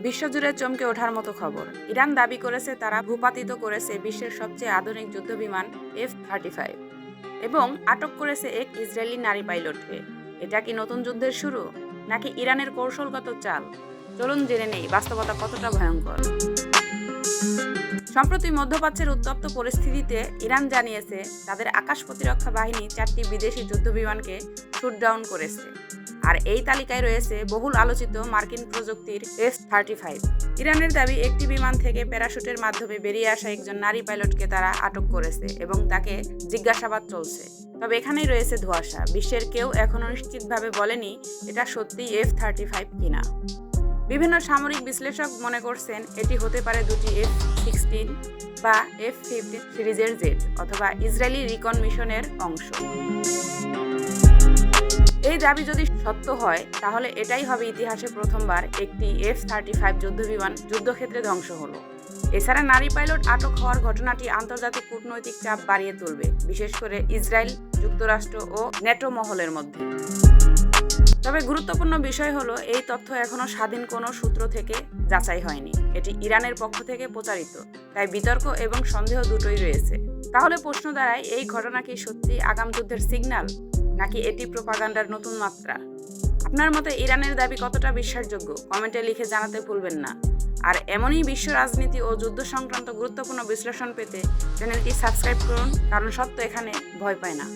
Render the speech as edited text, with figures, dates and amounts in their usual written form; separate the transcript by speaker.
Speaker 1: বিশ্বজুড়ে চমকে ওঠার মতো খবর। ইরান দাবি করেছে তারা ভূপাতিত করেছে বিশ্বের সবচেয়ে আধুনিক যুদ্ধবিমান F-35 এবং আটক করেছে এক ইসরায়েলি নারী পাইলটকে। এটা কি নতুন যুদ্ধের শুরু, নাকি ইরানের কৌশলগত চাল? চলুন জেনে নেই বাস্তবতা কতটা ভয়ঙ্কর। সম্প্রতি মধ্যপ্রাচ্যের উত্তপ্ত পরিস্থিতিতে ইরান জানিয়েছে তাদের আকাশ প্রতিরক্ষা বাহিনী 4টি বিদেশি যুদ্ধবিমানকে শুটডাউন করেছে। আর এই তালিকায় রয়েছে বহুল আলোচিত মার্কিন প্রযুক্তির F-35। ইরানের দাবি একটি বিমান থেকে প্যারাশুটের মাধ্যমে বেরিয়ে আসা একজন নারী পাইলটকে তারা আটক করেছে এবং তাকে জিজ্ঞাসাবাদ চলছে। তবে এখানেই রয়েছে ধোঁয়াশা। বিশ্বের কেউ এখনও নিশ্চিতভাবে বলেনি এটা সত্যিই F-35 কিনা। বিভিন্ন সামরিক বিশ্লেষক মনে করছেন এটি হতে পারে দুটি F-16 বা F-15 সিরিজের জেট অথবা ইসরায়েলি রিকন মিশনের অংশ। এই দাবি যদি সত্য হয় তাহলে এটাই হবে ইতিহাসে প্রথমবার একটি F-35 যুদ্ধবিমান যুদ্ধক্ষেত্রে ধ্বংস হলো। এছাড়া নারী পাইলট আটক হওয়ার ঘটনাটি আন্তর্জাতিক কূটনৈতিক চাপ বাড়িয়ে তুলবে, বিশেষ করে ইসরায়েল, যুক্তরাষ্ট্র ও ন্যাটো মহলের মধ্যে। তবে গুরুত্বপূর্ণ বিষয় হলো এই তথ্য এখনো স্বাধীন কোনো সূত্র থেকে যাচাই হয়নি। এটি ইরানের পক্ষ থেকে প্রচারিত, তাই বিতর্ক এবং সন্দেহ দুটোই রয়েছে। তাহলে প্রশ্ন দাঁড়ায়, এই ঘটনা কি সত্যি আগাম যুদ্ধের সিগন্যাল, নাকি এটি প্রোপাগান্ডার নতুন মাত্রা? আপনার মতে ইরানের দাবি কতটা বিশ্বাসযোগ্য? কমেন্টে লিখে জানাতে ভুলবেন না। আর এমনই বিশ্ব রাজনীতি ও যুদ্ধ সংক্রান্ত গুরুত্বপূর্ণ বিশ্লেষণ পেতে চ্যানেলটি সাবস্ক্রাইব করুন, কারণ সত্য এখানে ভয় পায় না।